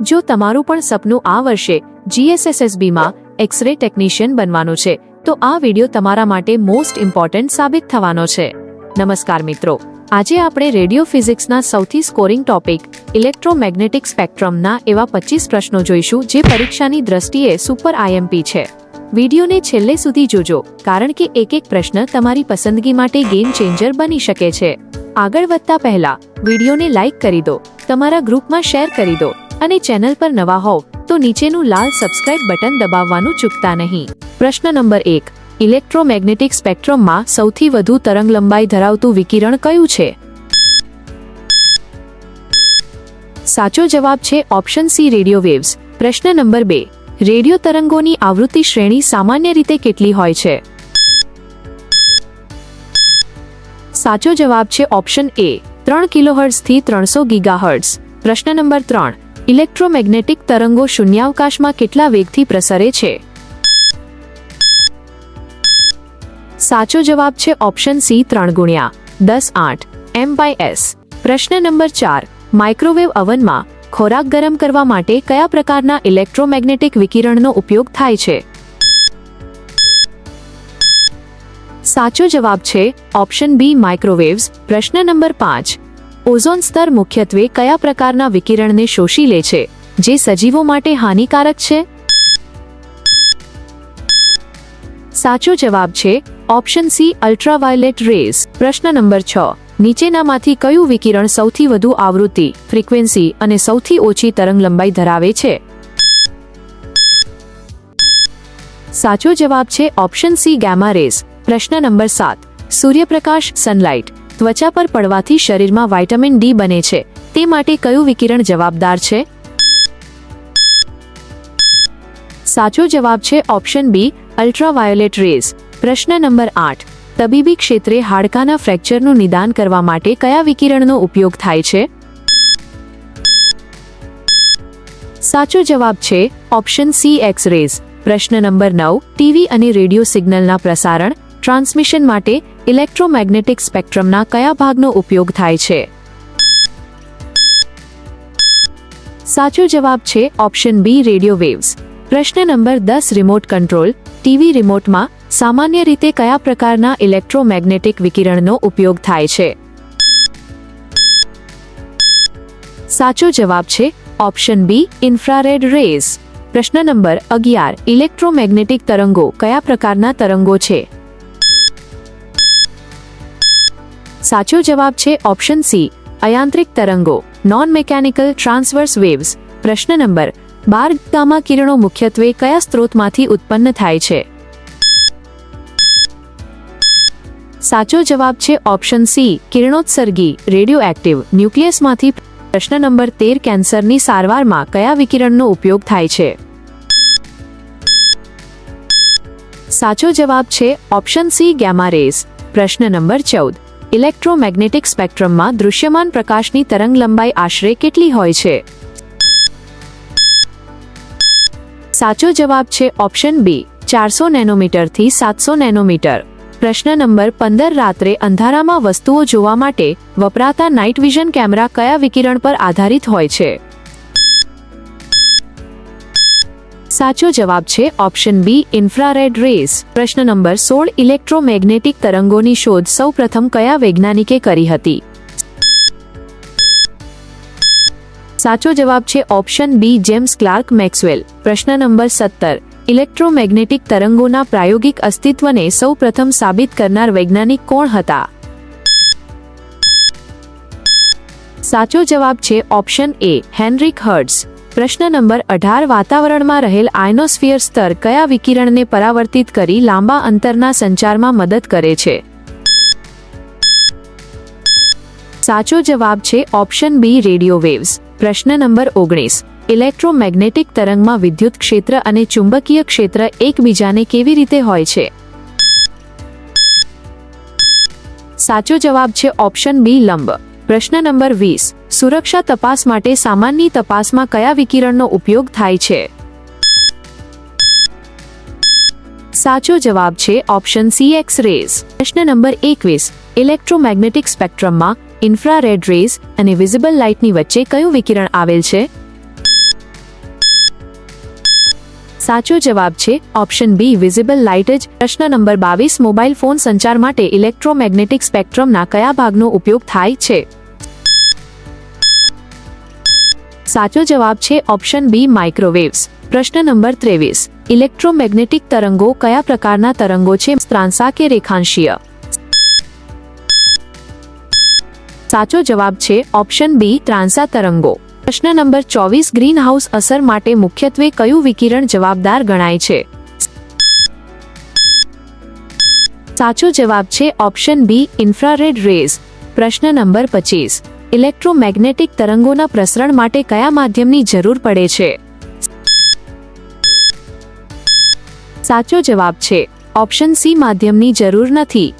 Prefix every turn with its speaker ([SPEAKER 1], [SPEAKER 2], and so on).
[SPEAKER 1] જો તમારું પણ સપનું આ વર્ષે GSSSBમાં એક્સ-રે ટેકનિશિયન બનવાનું છે તો આ વિડિયો તમારા માટે મોસ્ટ ઇમ્પોર્ટન્ટ સાબિત થવાનો છે। નમસ્કાર મિત્રો, આજે આપણે રેડિયો ફિઝિક્સના સૌથી સ્કોરિંગ ટોપિક ઇલેક્ટ્રોમેગ્નેટિક સ્પેક્ટ્રમના એવા 25 પ્રશ્નો જોઈશું જે પરીક્ષાની દ્રષ્ટિએ સુપર IMP છે। વિડિયોને છેલ્લે સુધી જોજો કારણ કે એક એક પ્રશ્ન તમારી પસંદગી માટે ગેમ ચેન્જર બની શકે છે। આગળ વધતા પહેલા વિડિયોને લાઈક કરી દો, તમારા ગ્રુપમાં શેર કરી દો અને ચેનલ પર નવા હોવ તો નીચેનું લાલ સબસ્ક્રાઇબ બટન દબાવવાનું ચૂકતા નહીં। પ્રશ્ન નંબર 1, ઇલેક્ટ્રોમેગ્નેટિક સ્પેક્ટ્રમમાં સૌથી વધુ તરંગલંબાઈ ધરાવતું વિકિરણ કયું છે? સાચો જવાબ છે ઓપ્શન સી, રેડિયો વેવ્સ। પ્રશ્ન નંબર 2, રેડિયો તરંગોની આવૃત્તિ શ્રેણી સામાન્ય રીતે કેટલી હોય છે? સાચો જવાબ છે ઓપ્શન એ, 3 કિલોહર્ટ્ઝ થી 300 ગીગાહર્ટ્ઝ। પ્રશ્ન નંબર 3, ઇલેક્ટ્રોમેગ્નેટિક તરંગો શૂન્યાવકાશમાં કેટલા વેગથી પ્રસરે છે? સાચો જવાબ છે ઓપ્શન સી, 3 ગુણ્યા 10⁸ m/s। પ્રશ્ન નંબર 4, માઇક્રોવેવ અવનમાં ખોરાક ગરમ કરવા માટે કયા પ્રકારના ઇલેક્ટ્રોમેગ્નેટિક વિકિરણનો ઉપયોગ થાય છે? સાચો જવાબ છે ઓપ્શન બી, માઇક્રોવેવ્સ। પ્રશ્ન નંબર 5, ઓઝોન સ્તર મુખ્યત્વે કયા પ્રકારના વિકિરણને શોષી લે છે જે સજીવો માટે હાનિકારક છે? સાચો જવાબ છે ઓપ્શન સી, અલ્ટ્રાવાયોલેટ રેઝ। પ્રશ્ન નંબર 6, નીચેનામાંથી કયું વિકિરણ સૌથી વધુ આવૃત્તિ, ફ્રીક્વન્સી અને સૌથી ઓછી તરંગલંબાઈ ધરાવે છે? સાચો જવાબ છે ઓપ્શન સી, ગામા રેઝ। પ્રશ્ન નંબર 7, સૂર્યપ્રકાશ, સનલાઇટ ત્વચા પર પડવાથી શરીરમાં વિટામિન ડી બને છે તે માટે કયું વિકિરણ જવાબદાર છે? સાચો જવાબ છે ઓપ્શન બી, અલ્ટ્રાવાયોલેટ રેઝ। પ્રશ્ન નંબર 8, તબીબી ક્ષેત્રે હાડકાના ફ્રેક્ચરનું નિદાન કરવા માટે કયા વિકિરણનો ઉપયોગ થાય છે? સાચો જવાબ છે ઓપ્શન સી, એક્સ-રેઝ। પ્રશ્ન નંબર 9, ટીવી અને રેડિયો સિગ્નલના પ્રસારણ, ટ્રાન્સમિશન માટે ઇલેક્ટ્રોમેગ્નેટિક સ્પેક્ટ્રમના કયા ભાગનો ઉપયોગ થાય છે? સાચો જવાબ છે ઓપ્શન બી, રેડિયો વેવ્સ। પ્રશ્ન નંબર 10, રિમોટ કંટ્રોલ ટીવી રિમોટમાં સામાન્ય રીતે કયા પ્રકારના ઇલેક્ટ્રોમેગ્નેટિક વિકિરણનો ઉપયોગ થાય છે? સાચો જવાબ છે ઓપ્શન બી, ઇન્ફ્રારેડ રેઝ। પ્રશ્ન નંબર 11, ઇલેક્ટ્રોમેગ્નેટિક તરંગો કયા પ્રકારના તરંગો છે? સાચો જવાબ છે ઓપ્શન સી, અયાંત્રિક તરંગો, નોન મેકેનિકલ ટ્રાન્સવર્સ વેવ્સ। પ્રશ્ન નંબર 12, ગામા કિરણો મુખ્યત્વે કયા સ્ત્રોતમાંથી ઉત્પન્ન થાય છે? સાચો જવાબ છે ઓપ્શન સી, કિરણોત્સર્ગી, રેડિયોએક્ટિવ ન્યુક્લિયસમાંથી। પ્રશ્ન નંબર 13, કેન્સરની સારવારમાં કયા વિકિરણનો ઉપયોગ થાય છે? સાચો જવાબ છે ઓપ્શન સી, ગામા રેઝ। પ્રશ્ન નંબર 14, ઇલેક્ટ્રોમેગ્નેટિક સ્પેક્ટ્રમમાં દૃશ્યમાન પ્રકાશની તરંગલંબાઈ આશરે કેટલી હોય છે? સાચો જવાબ છે ઓપ્શન બી, 400 નેનોમીટરથી 700 નેનોમીટર। પ્રશ્ન નંબર 15, રાત્રે અંધારામાં વસ્તુઓ જોવા માટે વપરાતા નાઇટ વિઝન કેમેરા કયા વિકિરણ પર આધારિત હોય છે? સાચો જવાબ છે ઓપ્શન બી, ઇન્ફ્રારેડ રેઝ। પ્રશ્ન નંબર 16, ઇલેક્ટ્રોમેગ્નેટિક તરંગોની શોધ સૌપ્રથમ કયા વૈજ્ઞાનિકે કરી હતી? સાચો જવાબ છે option B, James Clerk Maxwell. પ્રશ્ન નંબર 17, ઇલેક્ટ્રોમેગ્નેટિક તરંગોના પ્રાયોગિક અસ્તિત્વને સૌપ્રથમ સાબિત કરનાર વૈજ્ઞાનિક કોણ હતા? સાચો જવાબ છે ઓપ્શન એ, હેનરિક હર્ટ્ઝ। પ્રશ્ન નંબર 18, વાતાવરણમાં રહેલ આયનોસ્ફિયર સ્તર કયા વિકિરણને પરાવર્તિત કરી લાંબા અંતરના સંચારમાં મદદ કરે છે? સાચો જવાબ છે ઓપ્શન બી, રેડિયો વેવ્સ। પ્રશ્ન નંબર 19, ઇલેક્ટ્રોમેગ્નેટિક તરંગમાં વિદ્યુત ક્ષેત્ર અને ચુંબકીય ક્ષેત્ર એકબીજાને કેવી રીતે હોય છે? સાચો જવાબ છે ઓપ્શન બી, લંબ। પ્રશ્ન નંબર 20, સુરક્ષા તપાસ માટે સામાન્ય તપાસમાં કયા વિકિરણનો ઉપયોગ થાય છે? સાચો જવાબ છે ઓપ્શન સી, એક્સ-રેઝ। પ્રશ્ન નંબર 21, ઇલેક્ટ્રોમેગ્નેટિક સ્પેક્ટ્રમમાં ઇન્ફ્રારેડ રેઝ અને વિઝિબલ લાઇટની વચ્ચે કયું વિકિરણ આવેલ છે? સાચો જવાબ છે ઓપ્શન બી વિઝિબલ લાઇટ જ. પ્રશ્ન નંબર 22 મોબાઈલ ફોન સંચાર માટે ઇલેક્ટ્રોમેગ્નેટિક સ્પેક્ટ્રમના કયા ભાગનો ઉપયોગ થાય છે? સાચો જવાબ છે ઓપ્શન બી માઇક્રોવેવ્સ. પ્રશ્ન નંબર 23 ઇલેક્ટ્રોમેગ્નેટિક તરંગો કયા પ્રકારના તરંગો છે? ત્રાંસા કે રેખાંશીય? સાચો જવાબ છે ઓપ્શન બી ત્રાંસા તરંગો. પ્રશ્ન નંબર 24 ગ્રીનહાઉસ અસર માટે મુખ્યત્વે કયું વિકિરણ જવાબદાર ગણાય છે? સાચો જવાબ છે ઓપ્શન બી ઇન્ફ્રારેડ રેઝ. પ્રશ્ન નંબર 25 ઇલેક્ટ્રોમેગ્નેટિક તરંગોના પ્રસરણ માટે કયા માધ્યમની જરૂર પડે છે? સાચો જવાબ છે ઓપ્શન સી માધ્યમની જરૂર નથી.